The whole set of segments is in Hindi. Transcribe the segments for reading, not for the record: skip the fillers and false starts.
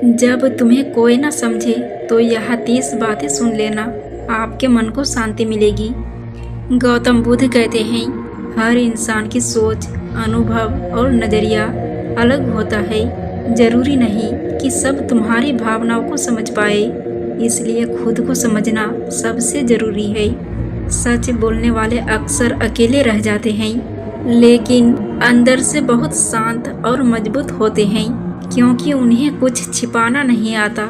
जब तुम्हें कोई ना समझे तो यह 30 बातें सुन लेना, आपके मन को शांति मिलेगी। गौतम बुद्ध कहते हैं, हर इंसान की सोच, अनुभव और नज़रिया अलग होता है। जरूरी नहीं कि सब तुम्हारी भावनाओं को समझ पाए, इसलिए खुद को समझना सबसे ज़रूरी है। सच बोलने वाले अक्सर अकेले रह जाते हैं, लेकिन अंदर से बहुत शांत और मजबूत होते हैं, क्योंकि उन्हें कुछ छिपाना नहीं आता।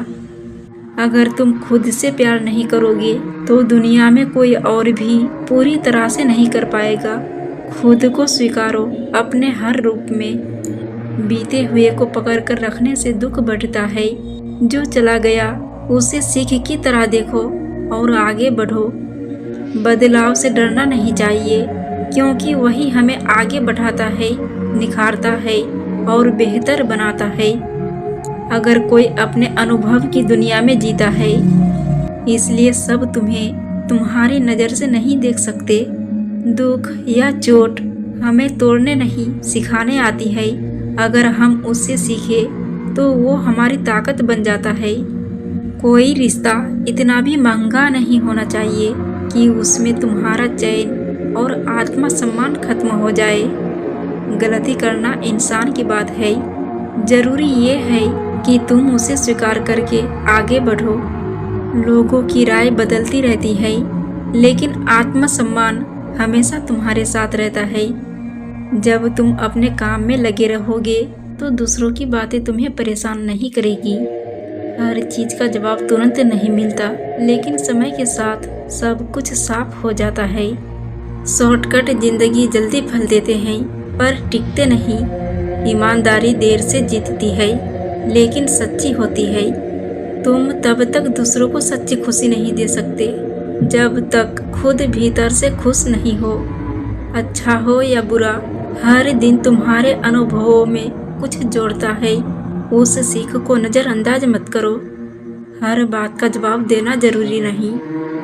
अगर तुम खुद से प्यार नहीं करोगे तो दुनिया में कोई और भी पूरी तरह से नहीं कर पाएगा। खुद को स्वीकारो अपने हर रूप में। बीते हुए को पकड़कर रखने से दुख बढ़ता है। जो चला गया उसे सीख की तरह देखो और आगे बढ़ो। बदलाव से डरना नहीं चाहिए, क्योंकि वही हमें आगे बढ़ाता है, निखारता है और बेहतर बनाता है। अगर कोई अपने अनुभव की दुनिया में जीता है, इसलिए सब तुम्हें तुम्हारी नज़र से नहीं देख सकते। दुख या चोट हमें तोड़ने नहीं, सिखाने आती है। अगर हम उससे सीखे तो वो हमारी ताकत बन जाता है। कोई रिश्ता इतना भी महंगा नहीं होना चाहिए कि उसमें तुम्हारा चैन और आत्मसम्मान खत्म हो जाए। गलती करना इंसान की बात है, जरूरी ये है कि तुम उसे स्वीकार करके आगे बढ़ो। लोगों की राय बदलती रहती है, लेकिन आत्मसम्मान हमेशा तुम्हारे साथ रहता है। जब तुम अपने काम में लगे रहोगे तो दूसरों की बातें तुम्हें परेशान नहीं करेगी। हर चीज़ का जवाब तुरंत नहीं मिलता, लेकिन समय के साथ सब कुछ साफ हो जाता है। शॉर्टकट जिंदगी जल्दी फल देते हैं, पर टिकते नहीं। ईमानदारी देर से जीतती है, लेकिन सच्ची होती है। तुम तब तक दूसरों को सच्ची खुशी नहीं दे सकते जब तक खुद भीतर से खुश नहीं हो। अच्छा हो या बुरा, हर दिन तुम्हारे अनुभवों में कुछ जोड़ता है। उस सीख को नज़रअंदाज मत करो। हर बात का जवाब देना जरूरी नहीं।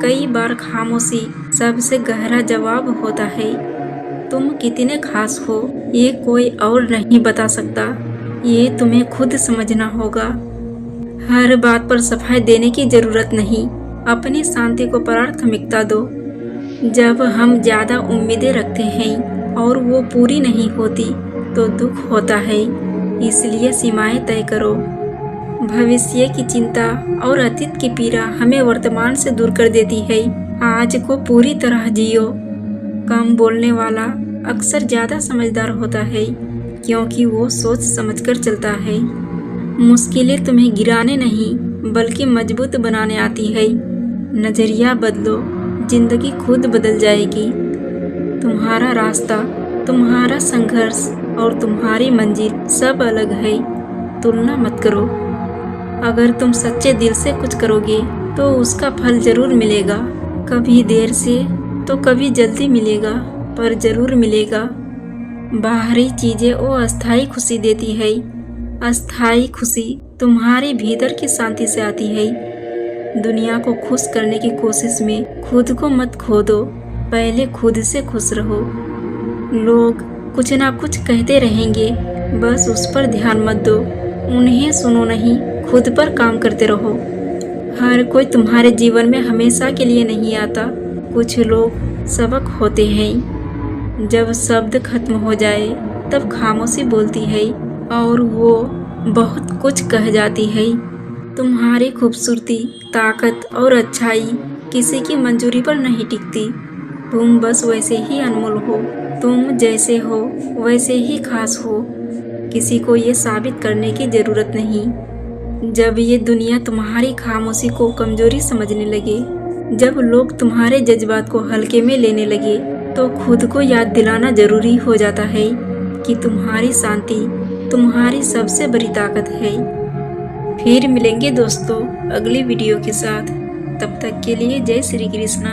कई बार खामोशी सबसे गहरा जवाब होता है। तुम कितने खास हो ये कोई और नहीं बता सकता, ये तुम्हें खुद समझना होगा। हर बात पर सफाई देने की जरूरत नहीं, अपनी शांति को प्राथमिकता दो। जब हम ज़्यादा उम्मीदें रखते हैं और वो पूरी नहीं होती तो दुख होता है, इसलिए सीमाएं तय करो। भविष्य की चिंता और अतीत की पीड़ा हमें वर्तमान से दूर कर देती है। आज को पूरी तरह जियो। कम बोलने वाला अक्सर ज़्यादा समझदार होता है, क्योंकि वो सोच समझकर चलता है। मुश्किलें तुम्हें गिराने नहीं बल्कि मजबूत बनाने आती है। नज़रिया बदलो, जिंदगी खुद बदल जाएगी। तुम्हारा रास्ता, तुम्हारा संघर्ष और तुम्हारी मंजिल सब अलग है। तुलना मत करो। अगर तुम सच्चे दिल से कुछ करोगे तो उसका फल जरूर मिलेगा। कभी देर से तो कभी जल्दी मिलेगा, पर जरूर मिलेगा। बाहरी चीजें वो अस्थायी खुशी देती है। अस्थायी खुशी तुम्हारे भीतर की शांति से आती है। दुनिया को खुश करने की कोशिश में खुद को मत खो दो, पहले खुद से खुश रहो। लोग कुछ ना कुछ कहते रहेंगे, बस उस पर ध्यान मत दो। उन्हें सुनो नहीं, खुद पर काम करते रहो। हर कोई तुम्हारे जीवन में हमेशा के लिए नहीं आता। कुछ लोग सबक होते हैं। जब शब्द खत्म हो जाए तब खामोशी बोलती है और वो बहुत कुछ कह जाती है। तुम्हारी खूबसूरती, ताकत और अच्छाई किसी की मंजूरी पर नहीं टिकती। तुम बस वैसे ही अनमोल हो। तुम जैसे हो वैसे ही खास हो। किसी को ये साबित करने की ज़रूरत नहीं। जब ये दुनिया तुम्हारी खामोशी को कमजोरी समझने लगे, जब लोग तुम्हारे जज्बात को हल्के में लेने लगे, तो खुद को याद दिलाना जरूरी हो जाता है कि तुम्हारी शांति तुम्हारी सबसे बड़ी ताकत है। फिर मिलेंगे दोस्तों अगली वीडियो के साथ। तब तक के लिए जय श्री कृष्णा।